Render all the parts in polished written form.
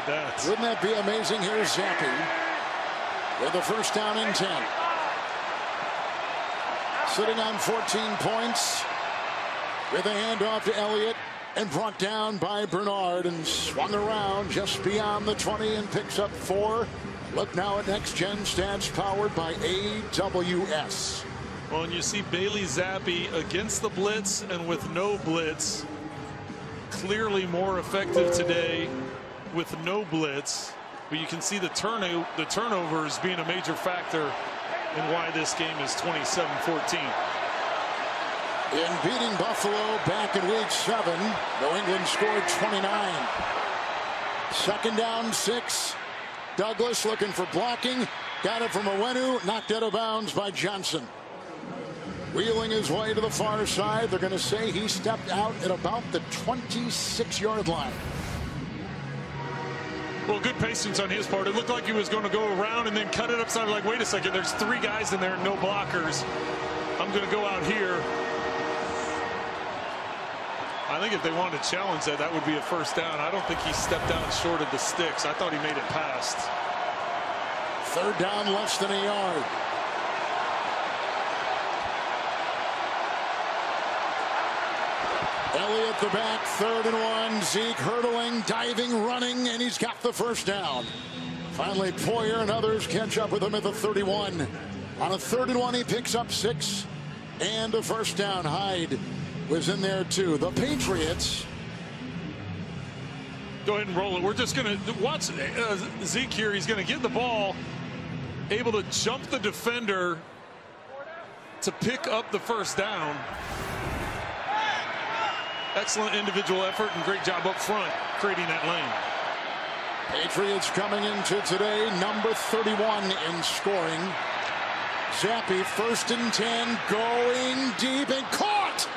about that? Wouldn't that be amazing? Here's Zappi with the first down and 10. Sitting on 14 points with a handoff to Elliott and brought down by Bernard and swung around just beyond the 20 and picks up 4. Look now at Next Gen Stats powered by AWS. Well, and you see Bailey Zappi against the blitz and with no blitz. Clearly more effective today with no blitz. But you can see the turnovers being a major factor in why this game is 27-14. In beating Buffalo back in week 7, New England scored 29. Second down, 6. Douglas looking for blocking. Got it from Owenu. Knocked out of bounds by Johnson. Wheeling his way to the far side. They're going to say he stepped out at about the 26-yard line. Well, good patience on his part. It looked like he was going to go around and then cut it upside. Like, wait a second, there's 3 guys in there, no blockers. I'm going to go out here. I think if they wanted to challenge that, that would be a first down. I don't think he stepped out short of the sticks. I thought he made it past. Third down, less than a yard. Elliott the back, 3rd and 1. Zeke hurdling, diving, running, and he's got the first down. Finally, Poyer and others catch up with him at the 31. On a 3rd and 1, he picks up 6 and a first down. Hyde was in there too. The Patriots. Go ahead and roll it. We're just going to watch Zeke here. He's going to get the ball, able to jump the defender to pick up the first down. Excellent individual effort and great job up front creating that lane. Patriots coming into today number 31 in scoring. Zappi 1st and 10, going deep and caught.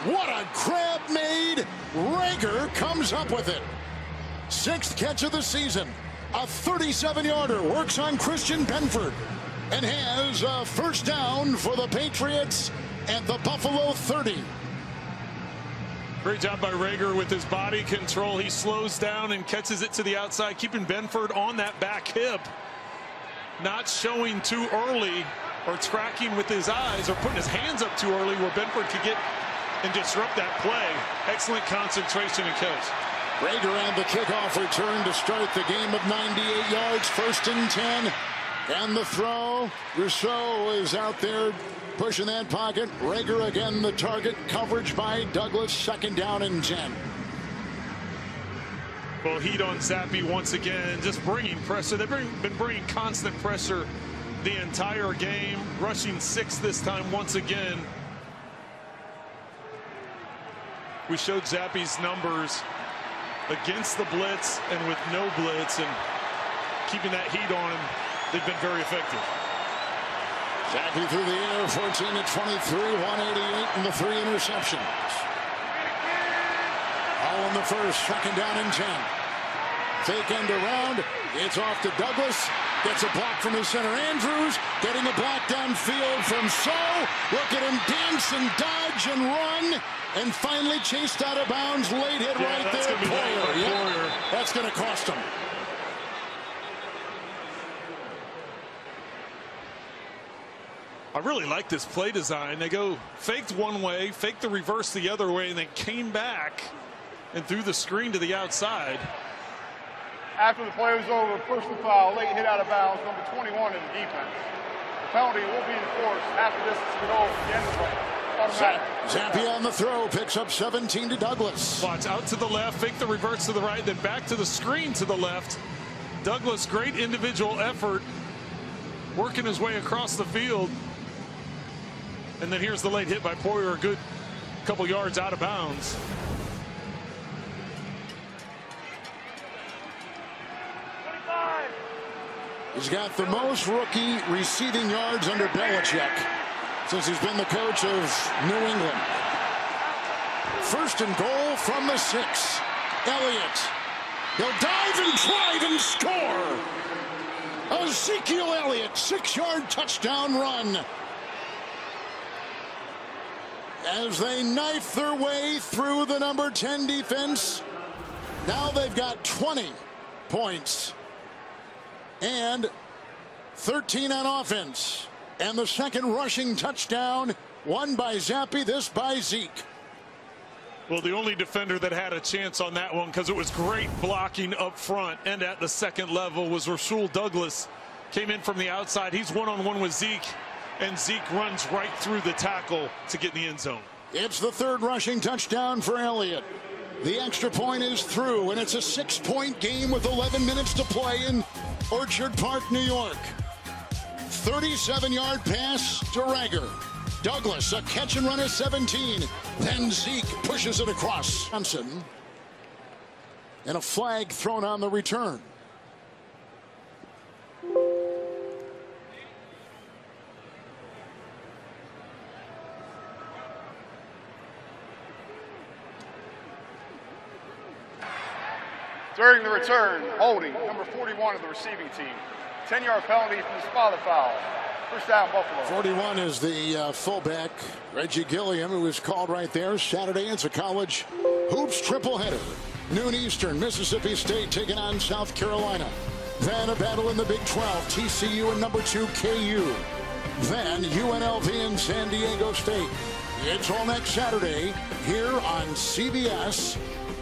What a grab made. Rager comes up with it. 6th catch of the season. A 37-yarder. Works on Christian Benford and has a first down for the Patriots at the Buffalo 30. Great job by Rager with his body control. He slows down and catches it to the outside, keeping Benford on that back hip. Not showing too early or tracking with his eyes or putting his hands up too early where Benford could get and disrupt that play. Excellent concentration and catch. Rager on the kickoff return to start the game of 98 yards. 1st and 10. And the throw. Rousseau is out there pushing that pocket. Rager again the target. Coverage by Douglas. 2nd down and 10. Well, heat on Zappi once again. Just bringing pressure. They've been bringing constant pressure the entire game. Rushing 6 this time once again. We showed Zappi's numbers against the blitz and with no blitz, and keeping that heat on him. They've been very effective. Zappi through the air, 14 to 23, 188, and the 3 interceptions. All in the first, 2nd down and 10. Fake end around. It's off to Douglas. Gets a block from his center. Andrews getting a block downfield from So. Look at him dance and dodge and run. And finally chased out of bounds. Late hit right there. Poyer. That's going to cost him. I really like this play design. They go faked one way, faked the reverse the other way, and then came back and threw the screen to the outside. After the play was over, personal foul, late hit out of bounds, number 21 in the defense. The penalty will be enforced after this to go at the end of the play. Zappi on the throw, picks up 17 to Douglas. Watch out to the left, fake the reverse to the right, then back to the screen to the left. Douglas, great individual effort, working his way across the field. And then here's the late hit by Poyer, a good couple yards out of bounds. He's got the most rookie receiving yards under Belichick since he's been the coach of New England. 1st and goal from the 6. Elliott. He'll dive and drive and score. Ezekiel Elliott, 6-yard touchdown run. As they knife their way through the number 10 defense. Now they've got 20 points and 13 on offense. And the second rushing touchdown, one by Zappi, this by Zeke. Well, the only defender that had a chance on that one, because it was great blocking up front and at the second level, was Rasul Douglas. Came in from the outside. He's one-on-one with Zeke, and Zeke runs right through the tackle to get in the end zone. It's the third rushing touchdown for Elliott. The extra point is through, and it's a 6-point game with 11 minutes to play in Orchard Park, New York. 37-yard pass to Rager. Douglas, a catch and run of 17. Then Zeke pushes it across. Johnson. And a flag thrown on the return. During the return, holding number 41 of the receiving team. 10-yard penalty from the spot of foul. First down, Buffalo. 41 is the fullback, Reggie Gilliam, who was called right there. Saturday, it's a college hoops triple header. Noon Eastern, Mississippi State taking on South Carolina. Then a battle in the Big 12, TCU and number 2 KU. Then UNLV and San Diego State. It's all next Saturday here on CBS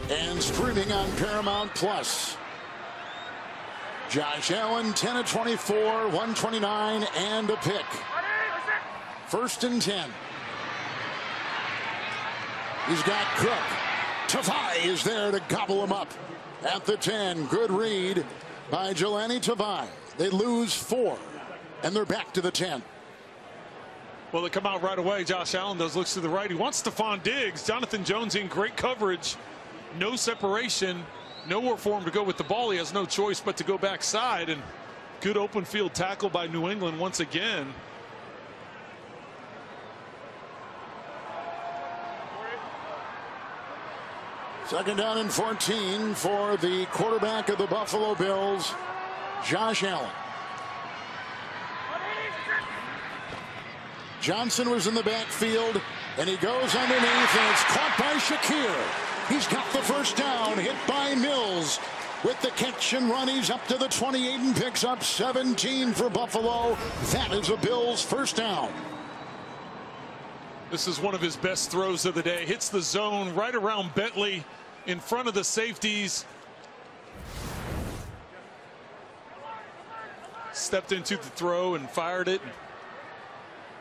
and streaming on Paramount Plus. Josh Allen, 10 of 24, 129, and a pick. First and 10. He's got Cook. Tavai is there to gobble him up at the 10. Good read by Jelani Tavai. They lose 4, and they're back to the 10. Well, they come out right away. Josh Allen does, looks to the right. He wants Stephon Diggs. Jonathan Jones in great coverage. No separation. Nowhere for him to go with the ball. He has no choice but to go backside, and good open field tackle by New England once again. Second down and 14 for the quarterback of the Buffalo Bills, Josh Allen. Johnson was in the backfield, and he goes underneath, and it's caught by Shakir. He's got the first down, hit by Mills. With the catch and run, he's up to the 28 and picks up 17 for Buffalo. That is a Bills first down. This is one of his best throws of the day. Hits the zone right around Bentley in front of the safeties. Stepped into the throw and fired it.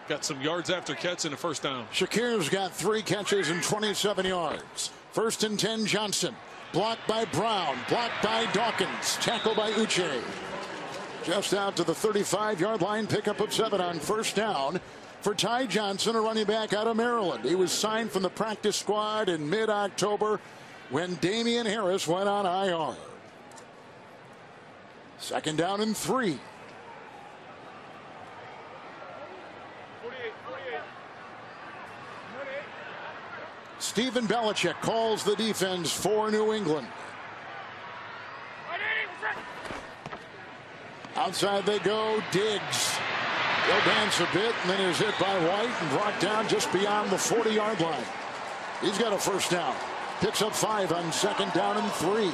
Got some yards after catch and a first down. Shakir's got 3 catches and 27 yards. First and 10, Johnson. Blocked by Brown. Blocked by Dawkins. Tackled by Uche. Just out to the 35-yard line. Pickup of 7 on first down for Ty Johnson, a running back out of Maryland. He was signed from the practice squad in mid-October when Damian Harris went on IR. Second down and 3. Stephen Belichick calls the defense for New England. Outside they go. Diggs. They'll dance a bit, and then is hit by White and brought down just beyond the 40-yard line. He's got a first down. Picks up 5 on second down and 3.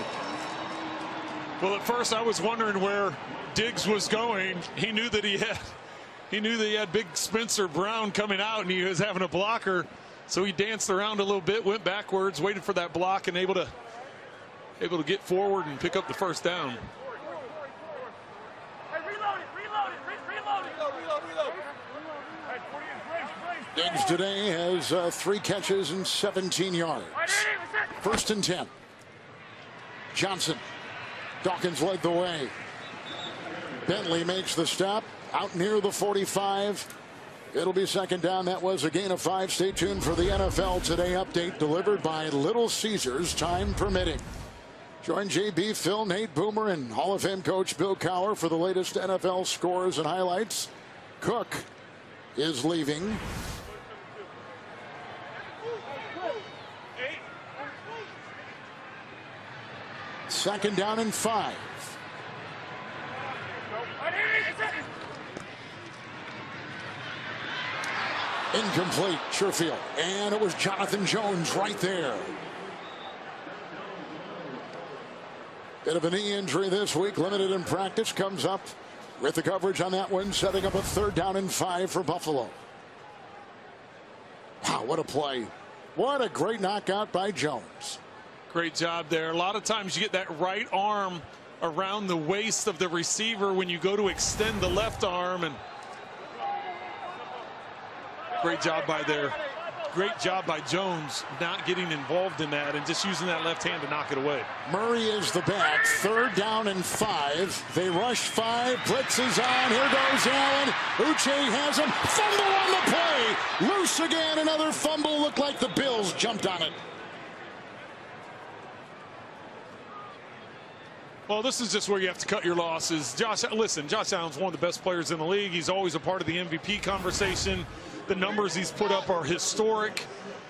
Well, at first I was wondering where Diggs was going. He knew that he had big Spencer Brown coming out, and he was having a blocker. So he danced around a little bit, went backwards, waited for that block, and able to get forward and pick up the first down. Diggs today has 3 catches and 17 yards. First and 10. Johnson. Dawkins led the way. Bentley makes the stop out near the 45. It'll be second down. That was a gain of 5. Stay tuned for the NFL Today update delivered by Little Caesars, time permitting. Join JB, Phil, Nate, Boomer, and Hall of Fame coach Bill Cowher for the latest NFL scores and highlights. Cook is leaving. Second down and 5. Incomplete, Sherfield. And it was Jonathan Jones right there. Bit of a knee injury this week, limited in practice, comes up with the coverage on that one, setting up a 3rd down and 5 for Buffalo. Wow, what a play. What a great knockout by Jones. Great job there. A lot of times you get that right arm around the waist of the receiver when you go to extend the left arm, and great job by Jones not getting involved in that and just using that left hand to knock it away. Murray is the back, 3rd down and 5. They rush 5, blitz is on, here goes Allen. Uche has him, fumble on the play, loose again, another fumble, looked like the Bills jumped on it. Well, this is just where you have to cut your losses. Josh Allen's one of the best players in the league. He's always a part of the MVP conversation. The numbers he's put up are historic,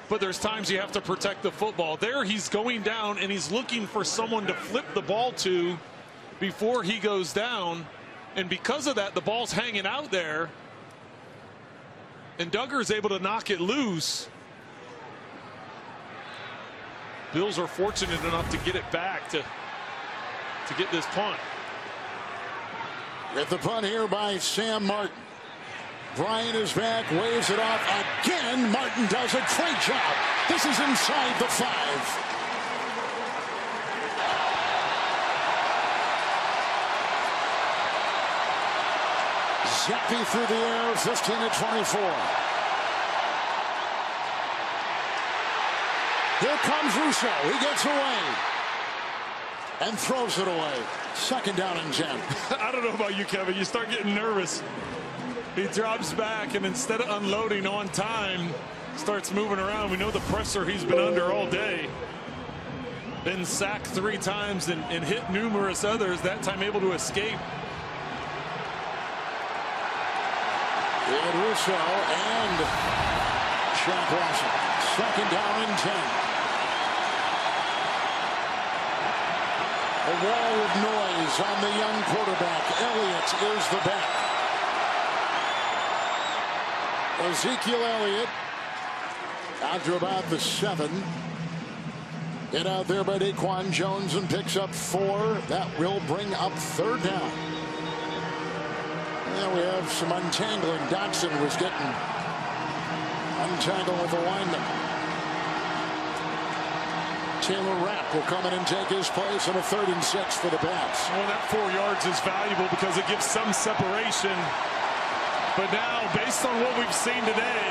but there's times you have to protect the football. There he's going down and he's looking for someone to flip the ball to before he goes down, and because of that the ball's hanging out there and Duggar's able to knock it loose. Bills are fortunate enough to get it back to get this punt. With the punt here by Sam Martin. Bryant is back, waves it off again. Martin does a great job. This is inside the 5. Zappi through the air, 15-24. Here comes Russo. He gets away and throws it away. 2nd down and 10. I don't know about you, Kevin. You start getting nervous. He drops back and instead of unloading on time, starts moving around. We know the pressure he's been under all day. Been sacked 3 times and hit numerous others, that time able to escape. And Russo and Shaq Lawson. 2nd down and 10. A wall of noise on the young quarterback. Elliott is the back. Ezekiel Elliott out to about the 7. Hit out there by Daquan Jones and picks up 4. That will bring up 3rd down. And we have some untangling. Dotson was getting untangled with the lineman. Taylor Rapp will come in and take his place on a 3rd and 6 for the Pats. Well, that 4 yards is valuable because it gives some separation. But now, based on what we've seen today,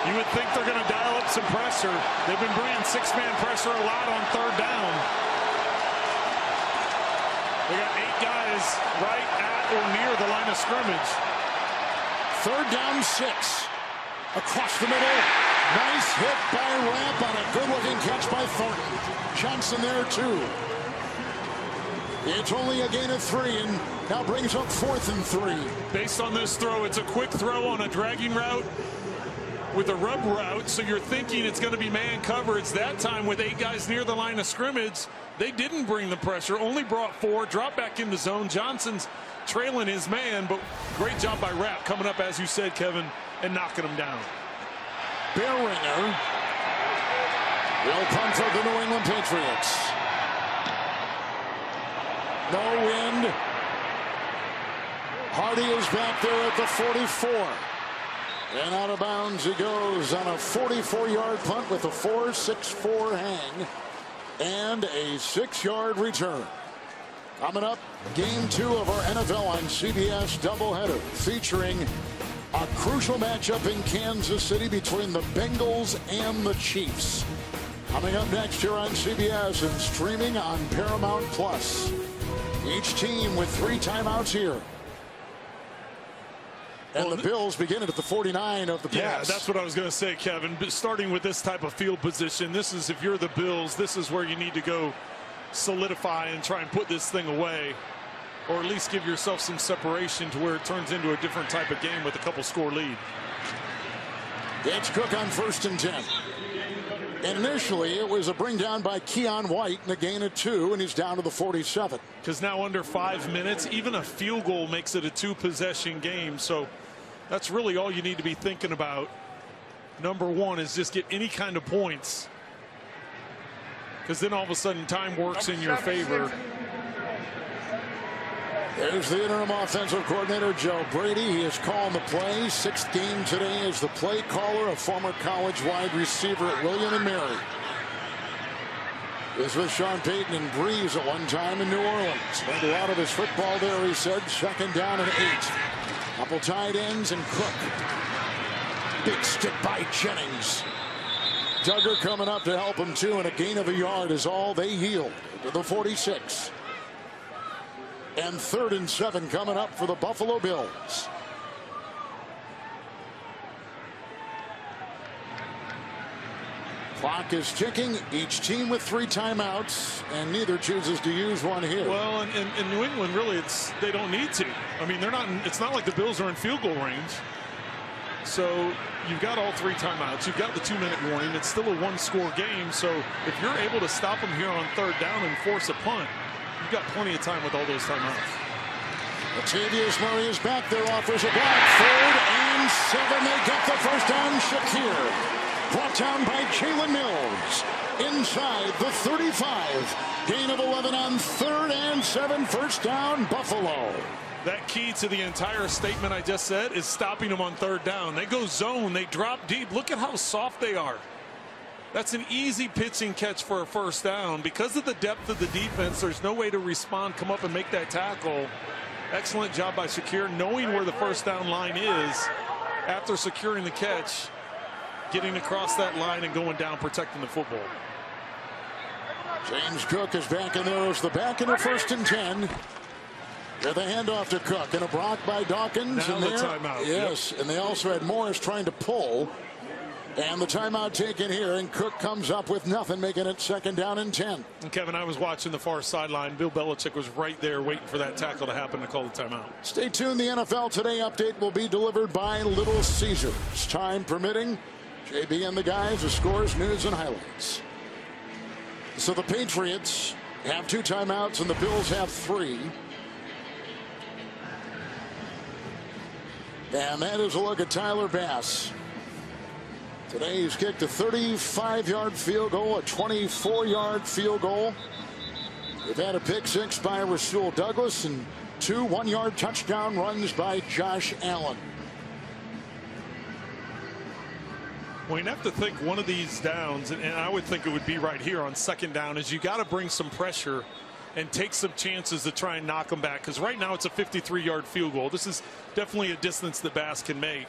you would think they're going to dial up some pressure. They've been bringing 6-man pressure a lot on 3rd down. They got 8 guys right at or near the line of scrimmage. 3rd down 6. Across the middle. Nice hit by Rapp on a good-looking catch by Thornton. Johnson there, too. It's only a gain of 3 and now brings up 4th and 3. Based on this throw, it's a quick throw on a dragging route with a rub route, so you're thinking it's going to be man coverage. That time with 8 guys near the line of scrimmage, they didn't bring the pressure, only brought 4, drop back in the zone. Johnson's trailing his man, but great job by Rapp coming up, as you said, Kevin, and knocking him down. Beringer will punt for the New England Patriots. No wind. Hardy is back there at the 44. And out of bounds he goes on a 44-yard punt with a 4.64 hang and a 6-yard return. Coming up, game 2 of our NFL on CBS doubleheader featuring a crucial matchup in Kansas City between the Bengals and the Chiefs. Coming up next here on CBS and streaming on Paramount Plus. Each team with 3 timeouts here. And the Bills begin it at the 49 of the Pats. Yeah, that's what I was going to say, Kevin. But starting with this type of field position, this is, if you're the Bills, this is where you need to go solidify and try and put this thing away, or at least give yourself some separation to where it turns into a different type of game with a couple score lead. It's Cook on 1st and 10. And initially it was a bring down by Keon White and a gain of 2, and he's down to the 47. Because now under 5 minutes, even a field goal makes it a 2-possession game. So that's really all you need to be thinking about. Number 1 is just get any kind of points, because then all of a sudden time works in your favor. There's the interim offensive coordinator, Joe Brady. He is calling the play. 6th game today as the play caller, a former college wide receiver at William & Mary. This was Sean Payton and Breeze at one time in New Orleans. Spent a lot of his football there, he said. 2nd down and 8. Couple tight ends and Cook. Big stick by Jennings. Duggar coming up to help him too, and a gain of a yard is all they yield to the 46. And 3rd and 7 coming up for the Buffalo Bills. Clock is ticking. Each team with 3 timeouts, and neither chooses to use one here. Well, in New England, really, they don't need to. I mean, they're not. It's not like the Bills are in field goal range. So you've got all 3 timeouts. You've got the 2-minute warning. It's still a 1-score game. So if you're able to stop them here on 3rd down and force a punt, you've got plenty of time with all those timeouts. Latavius Murray is back there, offers a block. 3rd and 7. They get the first down. Shakir brought down by Jalen Mills inside the 35. Gain of 11 on 3rd and 7. First down, Buffalo. That key to the entire statement I just said is stopping them on 3rd down. They go zone. They drop deep. Look at how soft they are. That's an easy pitching catch for a first down. Because of the depth of the defense, there's no way to respond, come up and make that tackle. Excellent job by Shakir, knowing where the first down line is after securing the catch, getting across that line and going down, protecting the football. James Cook is back in there as the back in the 1st and 10. With a handoff to Cook and a block by Dawkins. Now and the timeout. Yes, and they also had Morris trying to pull. And the timeout taken here, and Cook comes up with nothing, making it 2nd down and 10. And Kevin, I was watching the far sideline. Bill Belichick was right there waiting for that tackle to happen to call the timeout. Stay tuned. The NFL Today update will be delivered by Little Caesars. Time permitting, JB and the guys, the scores, news, and highlights. So the Patriots have 2 timeouts, and the Bills have 3. And that is a look at Tyler Bass. Today he's kicked a 35-yard field goal, a 24-yard field goal. We've had a pick 6 by Rasul Douglas and 2 one-yard touchdown runs by Josh Allen. Well, you have to think one of these downs, and I would think it would be right here on 2nd down, is you got to bring some pressure and take some chances to try and knock them back. Because right now it's a 53-yard field goal. This is definitely a distance that Bass can make.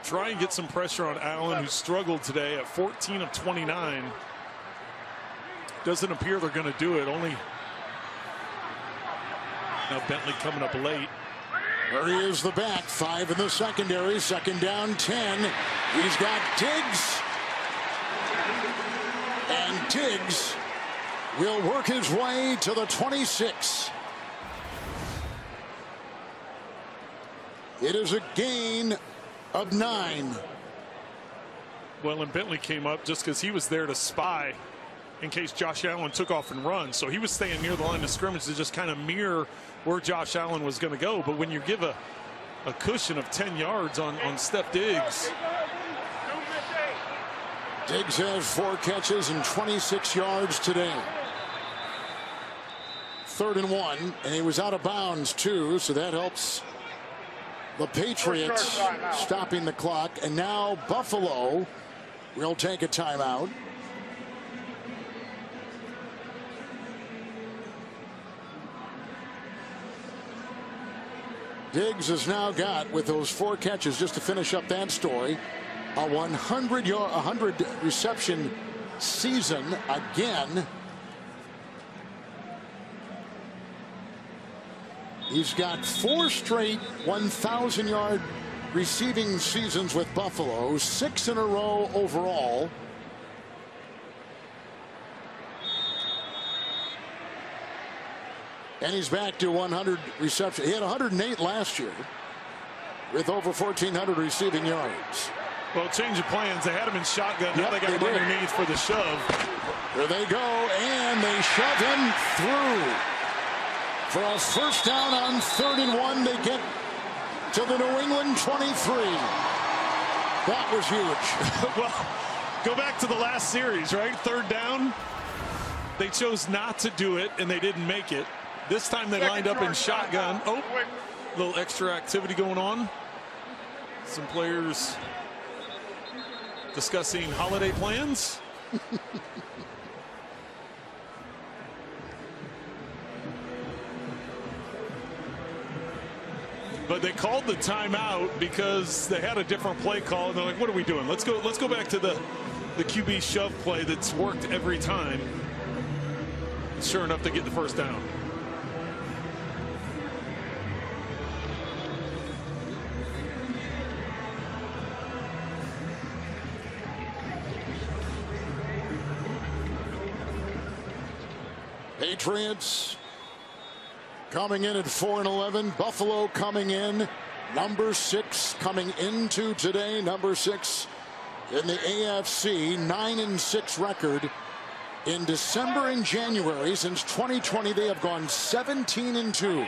Try and get some pressure on Allen, who struggled today at 14 of 29. Doesn't appear they're going to do it. Only now Bentley coming up late. There he is, the back. 5 in the secondary. 2nd down, 10. He's got Diggs. And Diggs will work his way to the 26. It is a gain of 9. Well, and Bentley came up just because he was there to spy in case Josh Allen took off and run. So he was staying near the line of scrimmage to just kind of mirror where Josh Allen was going to go. But when you give a cushion of 10 yards on Steph Diggs. Diggs has 4 catches and 26 yards today. 3rd and 1, and he was out of bounds too, so that helps the Patriots stopping the clock. And now Buffalo will take a timeout. Diggs has now got, with those 4 catches, just to finish up that story, a 100 reception season again. He's got 4 straight 1,000-yard receiving seasons with Buffalo, 6 in a row overall. And he's back to 100 reception. He had 108 last year with over 1,400 receiving yards. Well, change of plans. They had him in shotgun. Now they got him underneath for the shove. There they go, and they shove him through. For a first down on 3rd and 1, they get to the New England 23. That was huge. Well, go back to the last series, right? 3rd down. They chose not to do it, and they didn't make it. This time they lined up in shotgun. Oh, a little extra activity going on. Some players discussing holiday plans. But they called the timeout because they had a different play call, and they're like, "What are we doing? Let's go back to the QB shove play that's worked every time." Sure enough, they get the first down. Patriots coming in at 4-11. Buffalo coming in number 6, coming into today number 6 in the AFC. 9-6 record in December and January. Since 2020 they have gone 17-2.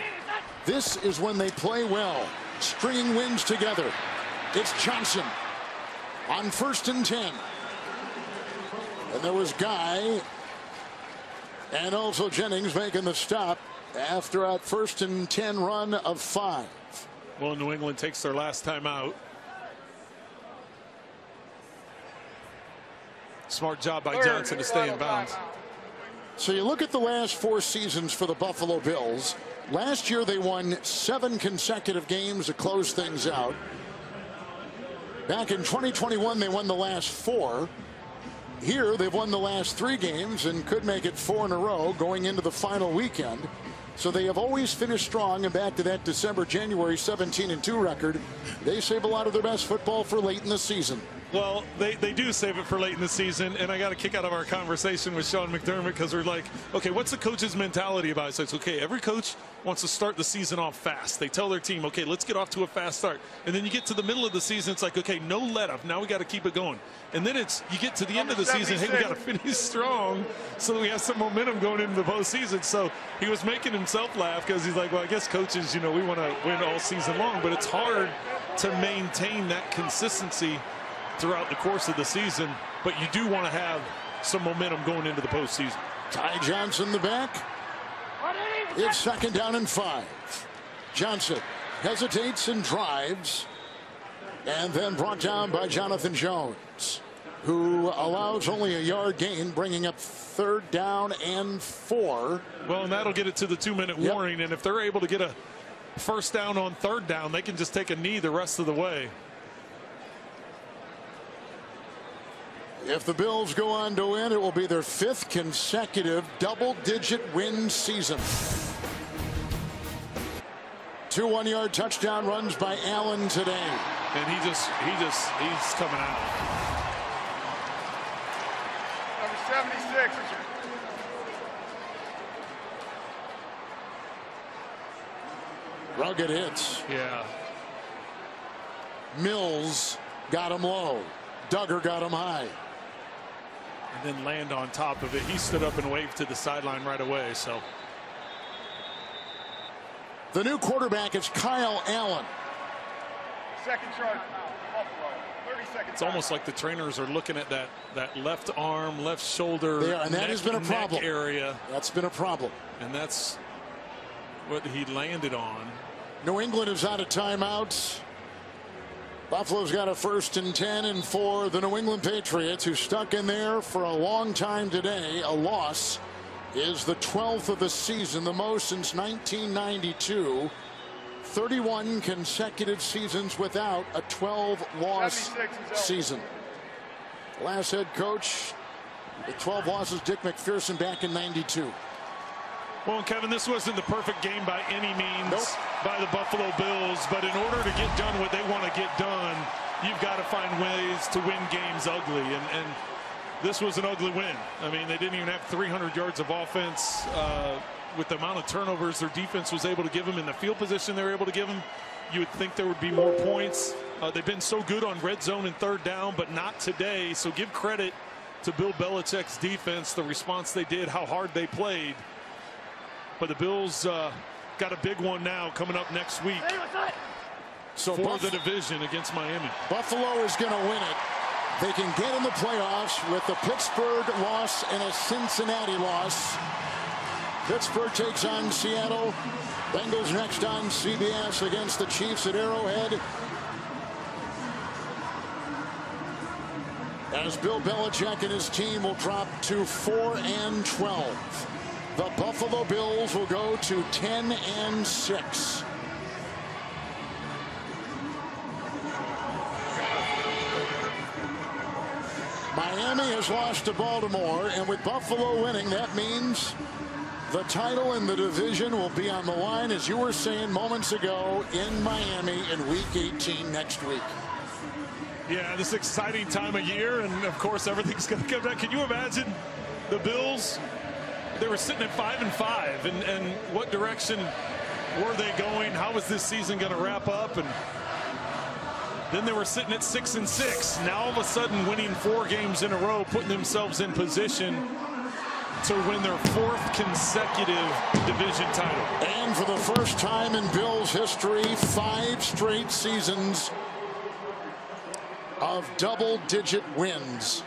This is when they play well, stringing wins together. It's Johnson on 1st and 10, and there was Guy and also Jennings making the stop after a 1st and 10 run of 5. Well, New England takes their last time out. Smart job by Johnson to stay in bounds. So you look at the last 4 seasons for the Buffalo Bills. Last year they won 7 consecutive games to close things out. Back in 2021 they won the last 4. Here they've won the last 3 games and could make it 4 in a row going into the final weekend. So they have always finished strong, and back to that December-January 17-2 record, they save a lot of their best football for late in the season. Well, they do save it for late in the season, and I got a kick out of our conversation with Sean McDermott because we're like, okay, what's the coach's mentality about it? So it's okay, every coach wants to start the season off fast. They tell their team, okay, let's get off to a fast start. And then you get to the middle of the season, it's like, okay, no let up. Now we got to keep it going. And then it's, you get to the end of the season, hey, we got to finish strong so that we have some momentum going into the postseason. So he was making himself laugh because he's like, well, I guess coaches, you know, we want to win all season long, but it's hard to maintain that consistency throughout the course of the season, but you do want to have some momentum going into the postseason. Ty Johnson the back. It's 2nd down and 5. Johnson hesitates and drives, and then brought down by Jonathan Jones, who allows only a yard gain, bringing up 3rd down and 4. Well, and that'll get it to the 2-minute warning, and if they're able to get a 1st down on 3rd down, they can just take a knee the rest of the way. If the Bills go on to win, it will be their 5th consecutive double-digit win season. 2 one-yard touchdown runs by Allen today. And he's coming out. Number 76. Rugged hits. Yeah. Mills got him low. Duggar got him high. And then land on top of it. He stood up and waved to the sideline right away. So the new quarterback is Kyle Allen. 2nd charge, Buffalo. 30 seconds. It's almost like the trainers are looking at that left arm, left shoulder, and that has been a problem. Area. That's been a problem. And that's what he landed on. New England is out of timeouts. Buffalo's got a 1st and 10, and for the New England Patriots, who stuck in there for a long time today, a loss is the 12th of the season, the most since 1992. 31 consecutive seasons without a 12-loss season. Last head coach with 12 losses, Dick McPherson, back in '92. Well, Kevin, this wasn't the perfect game by any means by the Buffalo Bills, but in order to get done what they want to get done, you've got to find ways to win games ugly, and this was an ugly win. I mean, they didn't even have 300 yards of offense with the amount of turnovers their defense was able to give them in the field position they were able to give them. You would think there would be more points. They've been so good on red zone and 3rd down, but not today. So give credit to Bill Belichick's defense, the response they did, how hard they played. But the Bills got a big one now coming up next week So for the division against Miami. Buffalo is going to win it They can get in the playoffs with the Pittsburgh loss and a Cincinnati loss. Pittsburgh takes on Seattle. Bengals next on CBS against the Chiefs at Arrowhead. As Bill Belichick and his team will drop to 4-12. The Buffalo Bills will go to 10-6. Miami has lost to Baltimore, and with Buffalo winning, that means the title in the division will be on the line, as you were saying moments ago, in Miami in Week 18 next week. Yeah, this is an exciting time of year, and of course everything's going to come back. Can you imagine the Bills? They were sitting at 5-5, and what direction were they going? How was this season going to wrap up? And then they were sitting at 6-6. Now all of a sudden winning 4 games in a row, putting themselves in position to win their 4th consecutive division title. And for the first time in Bills history, 5 straight seasons of double-digit wins.